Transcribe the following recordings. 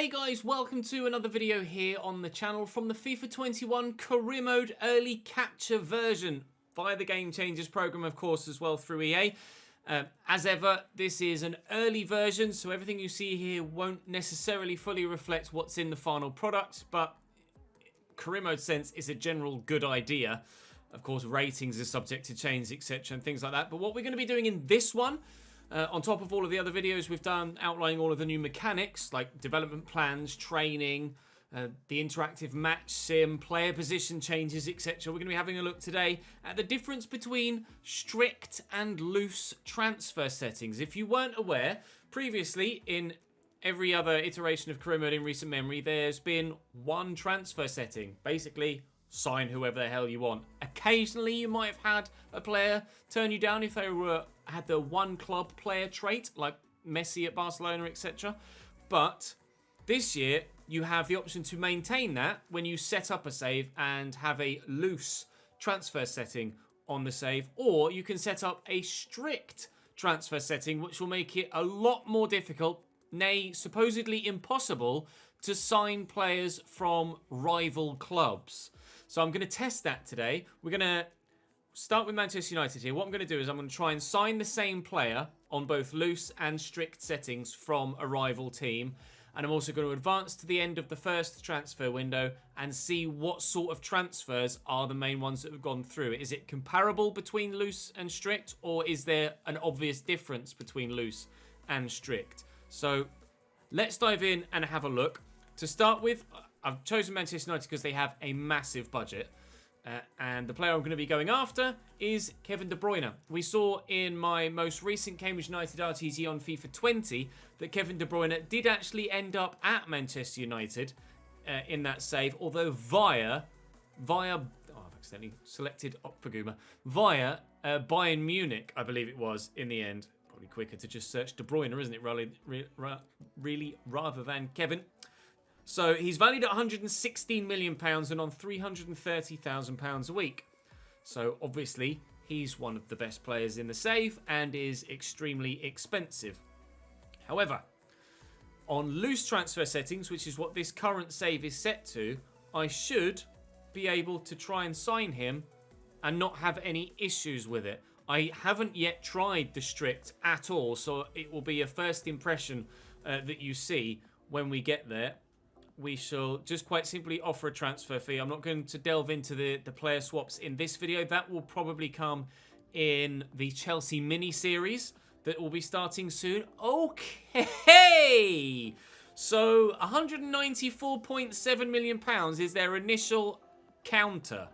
Hey guys, welcome to another video here on the channel from the FIFA 21 career mode early capture version via the Game Changers program, of course, as well through EA. As ever, this is an early version, so everything you see here won't necessarily fully reflect what's in the final product, but career mode sense is a general good idea. Of course, ratings are subject to change, etc. and things like that. But what we're going to be doing in this one, on top of all of the other videos we've done outlining all of the new mechanics like development plans, training, the interactive match sim, player position changes, etc. We're going to be having a look today at the difference between strict and loose transfer settings. If you weren't aware, previously in every other iteration of career mode in recent memory, there's been one transfer setting. Basically, sign whoever the hell you want. Occasionally, you might have had a player turn you down if they had the one club player trait, like Messi at Barcelona, etc. But this year, you have the option to maintain that when you set up a save and have a loose transfer setting on the save, or you can set up a strict transfer setting, which will make it a lot more difficult, nay, supposedly impossible, to sign players from rival clubs. So I'm going to test that today. We're going to start with Manchester United here. What I'm going to do is I'm going to try and sign the same player on both loose and strict settings from a rival team. And I'm also going to advance to the end of the first transfer window and see what sort of transfers are the main ones that have gone through. Is it comparable between loose and strict, or is there an obvious difference between loose and strict? So let's dive in and have a look. To start with, I've chosen Manchester United because they have a massive budget. And the player I'm going to be going after is Kevin De Bruyne. We saw in my most recent Cambridge United RTG on FIFA 20 that Kevin De Bruyne did actually end up at Manchester United in that save, although via I've accidentally selected Opaguma, via Bayern Munich, I believe it was, in the end. Probably quicker to just search De Bruyne, isn't it, really, rather than Kevin. So he's valued at £116 million and on £330,000 a week. So obviously he's one of the best players in the save and is extremely expensive. However, on loose transfer settings, which is what this current save is set to, I should be able to try and sign him and not have any issues with it. I haven't yet tried the strict at all, so it will be a first impression that you see when we get there. We shall just quite simply offer a transfer fee. I'm not going to delve into the player swaps in this video. That will probably come in the Chelsea mini-series that will be starting soon. Okay! So, £194.7 million is their initial counter.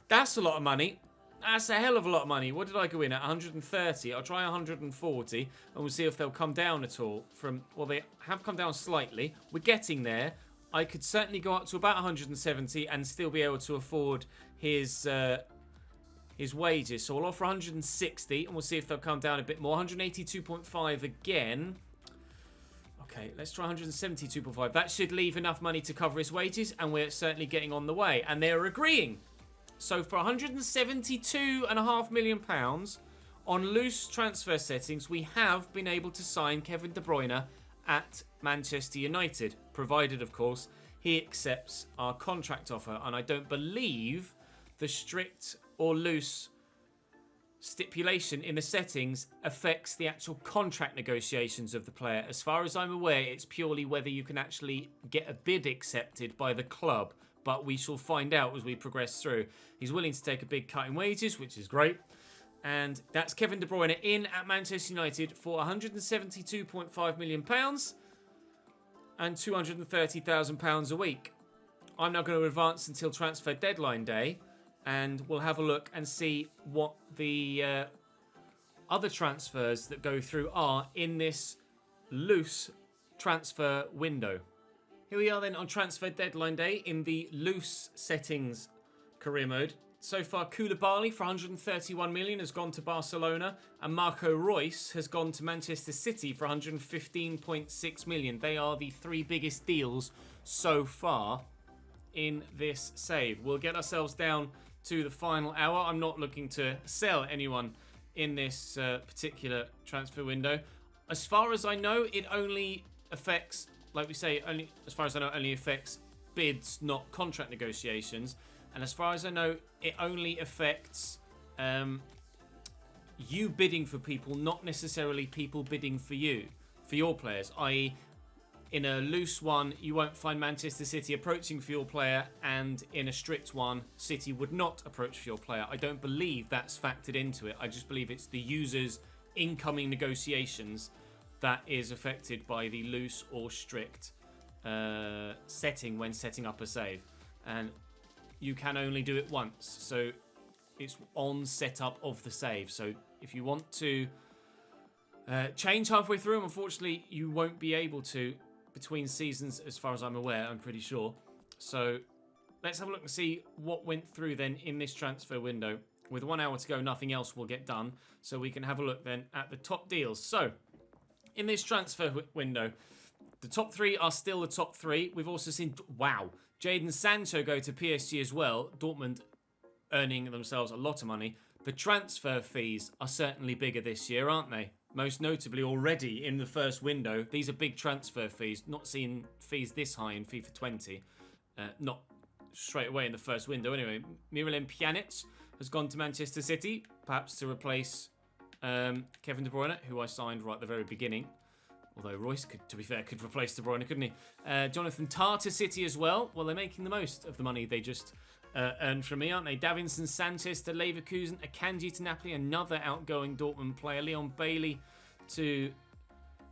That's a lot of money. That's a hell of a lot of money. What did I go in at? 130. I'll try 140 and we'll see if they'll come down at all. Well, they have come down slightly. We're getting there. I could certainly go up to about 170 and still be able to afford his wages. So I'll offer 160 and we'll see if they'll come down a bit more. 182.5 again. Okay, let's try 172.5. That should leave enough money to cover his wages, and we're certainly getting on the way. And they're agreeing. So for £172.5 million on loose transfer settings, we have been able to sign Kevin De Bruyne at Manchester United, provided, of course, he accepts our contract offer. And I don't believe the strict or loose stipulation in the settings affects the actual contract negotiations of the player. As far as I'm aware, it's purely whether you can actually get a bid accepted by the club. But we shall find out as we progress through. He's willing to take a big cut in wages, which is great. And that's Kevin De Bruyne in at Manchester United for £172.5 million and £230,000 a week. I'm now going to advance until transfer deadline day, and we'll have a look and see what the other transfers that go through are in this loose transfer window. Here we are then on transfer deadline day in the loose settings career mode. So far, Koulibaly for £131 million has gone to Barcelona, and Marco Reus has gone to Manchester City for £115.6 million. They are the three biggest deals so far in this save. We'll get ourselves down to the final hour. I'm not looking to sell anyone in this particular transfer window. as far as I know, it only affects, like we say, only as far as I know, it only affects bids, not contract negotiations. And as far as I know, it only affects you bidding for people, not necessarily people bidding for you, for your players. I.e., in a loose one, you won't find Manchester City approaching for your player, and in a strict one, City would not approach for your player. I don't believe that's factored into it. I just believe it's the user's incoming negotiations that is affected by the loose or strict setting when setting up a save. And you can only do it once, so it's on setup of the save. So if you want to change halfway through, unfortunately, you won't be able to between seasons, as far as I'm aware, I'm pretty sure. So let's have a look and see what went through then in this transfer window. With 1 hour to go, nothing else will get done. So we can have a look then at the top deals. So in this transfer window, the top three are still the top three. We've also seen, wow, Jadon Sancho go to PSG as well. Dortmund earning themselves a lot of money. The transfer fees are certainly bigger this year, aren't they? Most notably already in the first window. These are big transfer fees. Not seeing fees this high in FIFA 20. Not straight away in the first window anyway. Miralem Pjanic has gone to Manchester City, perhaps to replace Kevin De Bruyne, who I signed right at the very beginning. Although Royce, to be fair, could replace De Bruyne, couldn't he? Jonathan Tah to City as well. Well, they're making the most of the money they just earned from me, aren't they? Davinson Sanchez to Leverkusen, Akanji to Napoli, another outgoing Dortmund player. Leon Bailey to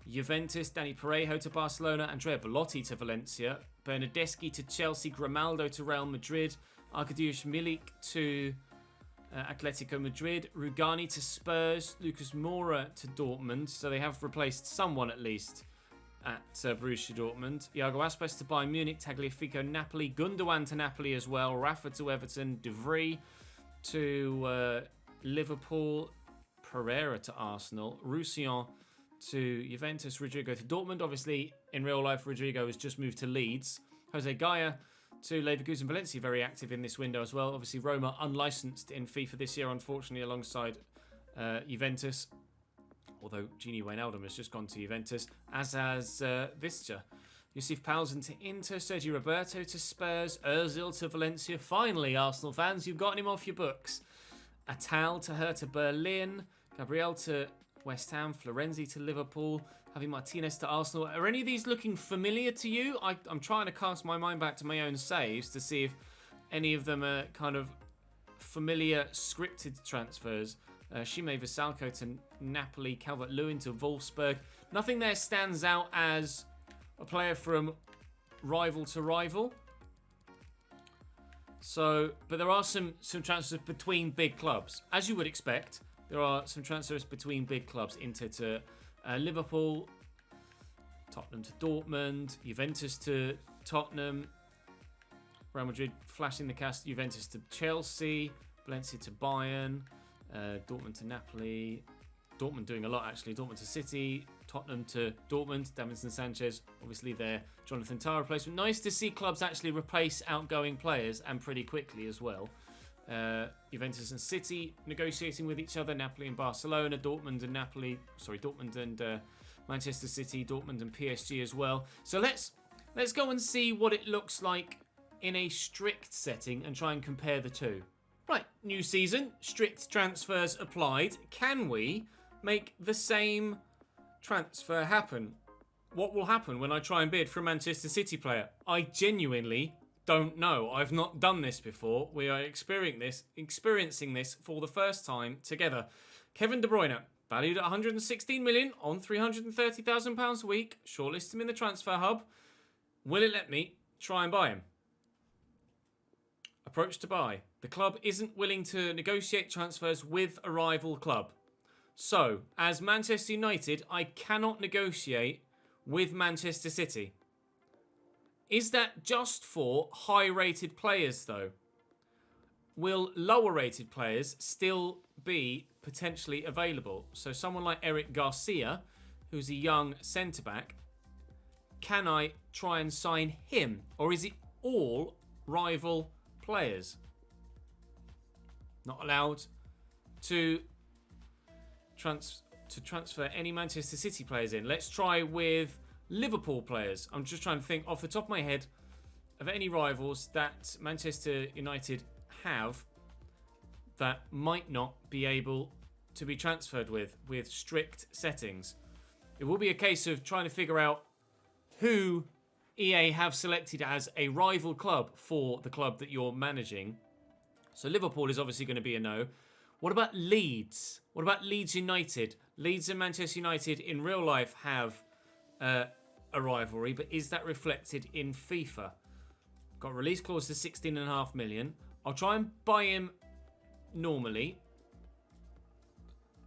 Juventus, Danny Parejo to Barcelona, Andrea Belotti to Valencia, Bernardeschi to Chelsea, Grimaldo to Real Madrid, Arkadiusz Milik to Atletico Madrid, Rugani to Spurs, Lucas Moura to Dortmund. So they have replaced someone at least at Borussia Dortmund. Iago Aspas to Bayern Munich, Tagliafico Napoli, Gundogan to Napoli as well, Rafa to Everton, De Vrij to Liverpool, Pereira to Arsenal, Roussillon to Juventus, Rodrigo to Dortmund. Obviously, in real life, Rodrigo has just moved to Leeds. Jose Gaya to Leverkusen, Valencia, very active in this window as well. Obviously, Roma unlicensed in FIFA this year, unfortunately, alongside Juventus. Although Gini Wijnaldum has just gone to Juventus, as has Visca. Yusuf Poulsen to Inter, Sergio Roberto to Spurs, Ozil to Valencia. Finally, Arsenal fans, you've got him off your books. Atal to Hertha Berlin, Gabriel to West Ham, Florenzi to Liverpool, Javi Martinez to Arsenal. Are any of these looking familiar to you? I'm trying to cast my mind back to my own saves to see if any of them are kind of familiar scripted transfers. Shime Vasalko to Napoli, Calvert-Lewin to Wolfsburg. Nothing there stands out as a player from rival to rival. So, but there are some transfers between big clubs. As you would expect, there are some transfers between big clubs. Inter to Liverpool, Tottenham to Dortmund, Juventus to Tottenham, Real Madrid flashing the cast, Juventus to Chelsea, Valencia to Bayern, Dortmund to Napoli, Dortmund doing a lot actually, Dortmund to City, Tottenham to Dortmund, Davinson Sanchez, obviously their Jonathan Tah replacement. Nice to see clubs actually replace outgoing players, and pretty quickly as well. Juventus and City negotiating with each other, Napoli and Barcelona, Dortmund and Manchester City, Dortmund and PSG as well. So let's go and see what it looks like in a strict setting and try and compare the two. Right, new season, strict transfers applied. Can we make the same transfer happen? What will happen when I try and bid for a Manchester City player? I genuinely don't know. I've not done this before. We are experiencing this for the first time together. Kevin De Bruyne, valued at 116 million on £330,000 a week. Shortlist him in the transfer hub. Will it let me try and buy him? Approach to buy. The club isn't willing to negotiate transfers with a rival club. So, as Manchester United, I cannot negotiate with Manchester City. Is that just for high-rated players, though? Will lower-rated players still be potentially available? So someone like Eric Garcia, who's a young centre-back, can I try and sign him? Or is it all rival players? Not allowed to to transfer any Manchester City players in. Let's try with Liverpool players. I'm just trying to think off the top of my head of any rivals that Manchester United have that might not be able to be transferred with strict settings. It will be a case of trying to figure out who EA have selected as a rival club for the club that you're managing. So Liverpool is obviously going to be a no. What about Leeds? What about Leeds United? Leeds and Manchester United in real life have a rivalry, but is that reflected in FIFA? Got a release clause to 16.5 million. I'll try and buy him normally.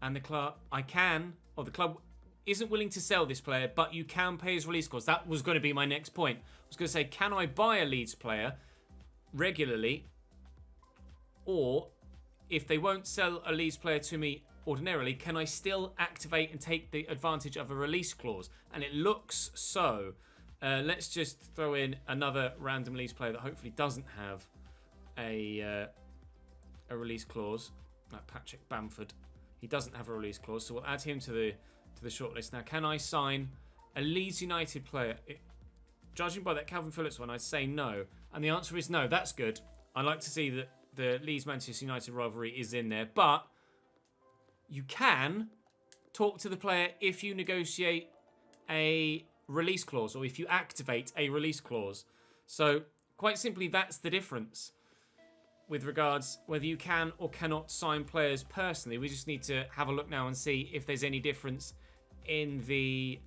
And the club, the club isn't willing to sell this player, but you can pay his release clause. That was going to be my next point. I was going to say, can I buy a Leeds player regularly? Or if they won't sell a Leeds player to me ordinarily, can I still activate and take the advantage of a release clause? And it looks so. Let's just throw in another random Leeds player that hopefully doesn't have a release clause, like Patrick Bamford. He doesn't have a release clause, so we'll add him to the shortlist. Now, can I sign a Leeds United player? Judging by that Calvin Phillips one, I'd say no. And the answer is no. That's good. I like to see that the Leeds-Manchester United rivalry is in there. But you can talk to the player if you negotiate a release clause or if you activate a release clause. So, quite simply, that's the difference with regards whether you can or cannot sign players personally. We just need to have a look now and see if there's any difference in the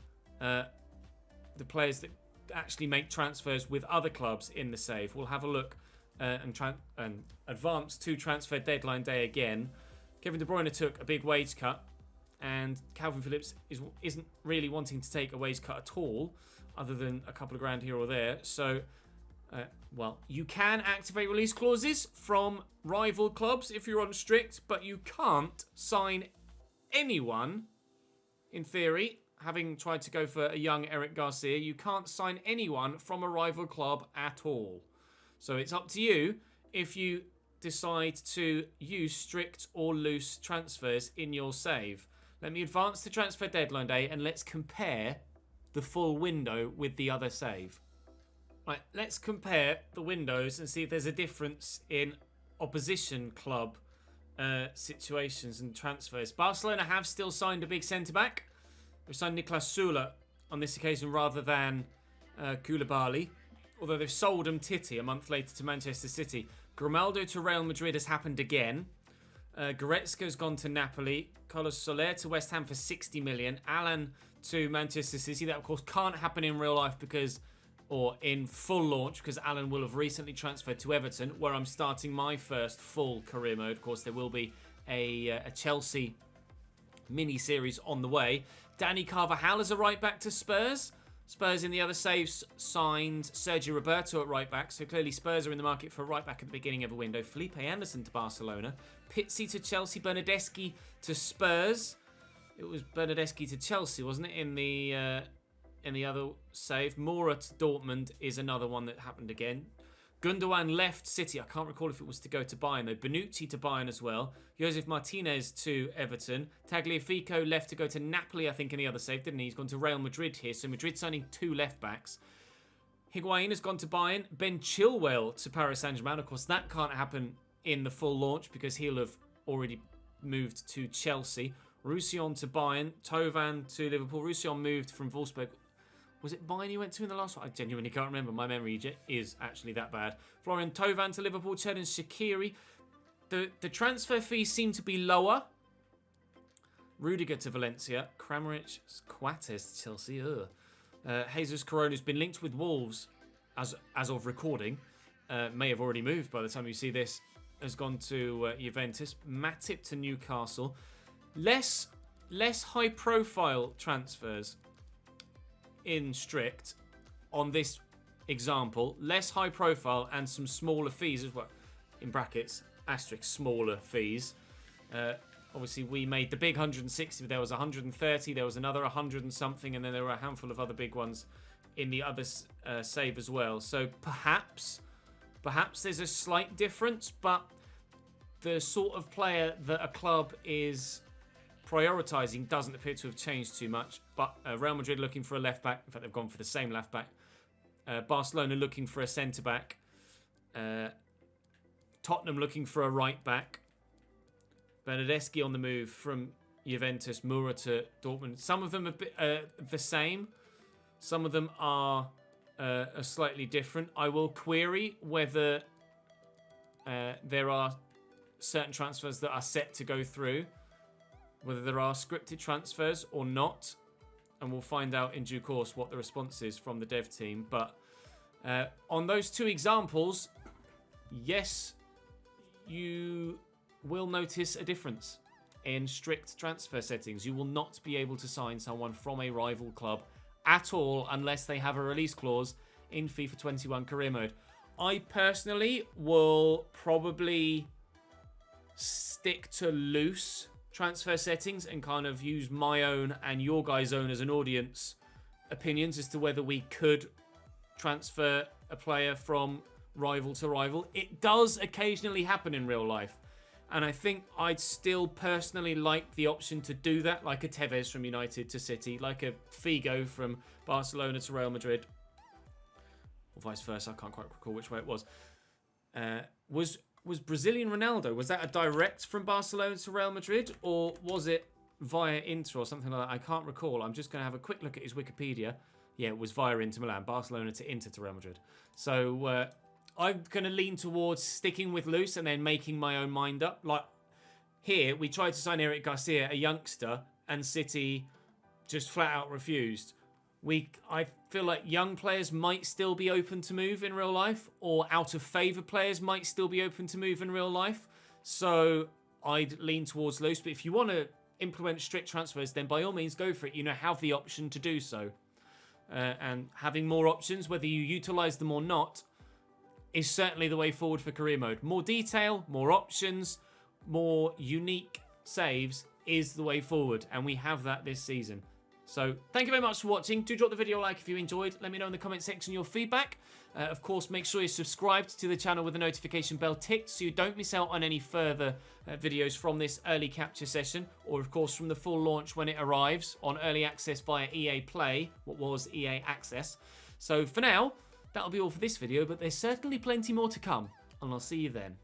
players that actually make transfers with other clubs in the save. We'll have a look and advance to transfer deadline day again. Kevin De Bruyne took a big wage cut, and Calvin Phillips isn't really wanting to take a wage cut at all, other than a couple of grand here or there. So, well, you can activate release clauses from rival clubs if you're on strict, but you can't sign anyone, in theory. Having tried to go for a young Eric Garcia, you can't sign anyone from a rival club at all. So it's up to you if you decide to use strict or loose transfers in your save. Let me advance to transfer deadline day and let's compare the full window with the other save. Right, let's compare the windows and see if there's a difference in opposition club situations and transfers. Barcelona have still signed a big centre-back. They've signed Niklas Süle on this occasion rather than Koulibaly, although they've sold Umtiti a month later to Manchester City. Grimaldo to Real Madrid has happened again. Goretzka's gone to Napoli. Carlos Soler to West Ham for 60 million. Alan to Manchester City. That, of course, can't happen in real life or in full launch, because Alan will have recently transferred to Everton, where I'm starting my first full career mode. Of course, there will be a Chelsea mini-series on the way. Danny Carvajal as a right-back to Spurs. Spurs in the other saves signed Sergio Roberto at right-back, so clearly Spurs are in the market for a right-back at the beginning of a window. Felipe Anderson to Barcelona. Pizzi to Chelsea. Bernardeschi to Spurs. It was Bernardeschi to Chelsea, wasn't it, in the other save? Moura to Dortmund is another one that happened again. Gundogan left City. I can't recall if it was to go to Bayern, though. Bonucci to Bayern as well. Josef Martinez to Everton. Tagliafico left to go to Napoli, I think, in the other save, didn't he? He's gone to Real Madrid here. So Madrid signing 2 left-backs. Higuain has gone to Bayern. Ben Chilwell to Paris Saint-Germain. Of course, that can't happen in the full launch because he'll have already moved to Chelsea. Roussillon to Bayern. Tovan to Liverpool. Roussillon moved from Wolfsburg. Was it Bayern he went to in the last one? I genuinely can't remember. My memory is actually that bad. Florian Tovan to Liverpool. Xherdan Shaqiri. The transfer fees seem to be lower. Rudiger to Valencia. Kramaric, Coates to Chelsea. Jesus Corona has been linked with Wolves as of recording. May have already moved by the time you see this. Has gone to Juventus. Matip to Newcastle. Less high-profile transfers in strict on this example. Less high-profile and some smaller fees as well. In brackets, asterisk, smaller fees. Obviously, we made the big 160, but there was 130. There was another 100 and something, and then there were a handful of other big ones in the other save as well. So perhaps there's a slight difference, but the sort of player that a club is prioritising doesn't appear to have changed too much. But Real Madrid looking for a left back. In fact, they've gone for the same left back. Barcelona looking for a centre back. Tottenham looking for a right back. Bernardeschi on the move from Juventus, Moura to Dortmund. Some of them are a bit, the same. Some of them are slightly different. I will query whether there are certain transfers that are set to go through, whether there are scripted transfers or not, and we'll find out in due course what the response is from the dev team. But on those two examples, yes, you will notice a difference in strict transfer settings. You will not be able to sign someone from a rival club at all unless they have a release clause in FIFA 21 career mode. I personally will probably stick to loose transfer settings and kind of use my own and your guys' own as an audience opinions as to whether we could transfer a player from rival to rival. It does occasionally happen in real life, and I think I'd still personally like the option to do that, like a Tevez from United to City, like a Figo from Barcelona to Real Madrid, or vice versa. I can't quite recall which way it was. Was Brazilian Ronaldo, was that a direct from Barcelona to Real Madrid, or was it via Inter or something like that? I can't recall. I'm just going to have a quick look at his Wikipedia. Yeah, it was via Inter Milan, Barcelona to Inter to Real Madrid. So I'm going to lean towards sticking with loose and then making my own mind up. Like here, we tried to sign Eric Garcia, a youngster, and City just flat out refused. I feel like young players might still be open to move in real life, or out of favour players might still be open to move in real life. So I'd lean towards loose. But if you want to implement strict transfers, then by all means go for it. You know, have the option to do so. And having more options, whether you utilise them or not, is certainly the way forward for career mode. More detail, more options, more unique saves is the way forward. And we have that this season. So thank you very much for watching. Do drop the video a like if you enjoyed. Let me know in the comment section your feedback. Of course, make sure you're subscribed to the channel with the notification bell ticked so you don't miss out on any further videos from this early capture session, or of course from the full launch when it arrives on early access via EA Play, what was EA Access. So for now, that'll be all for this video, but there's certainly plenty more to come, and I'll see you then.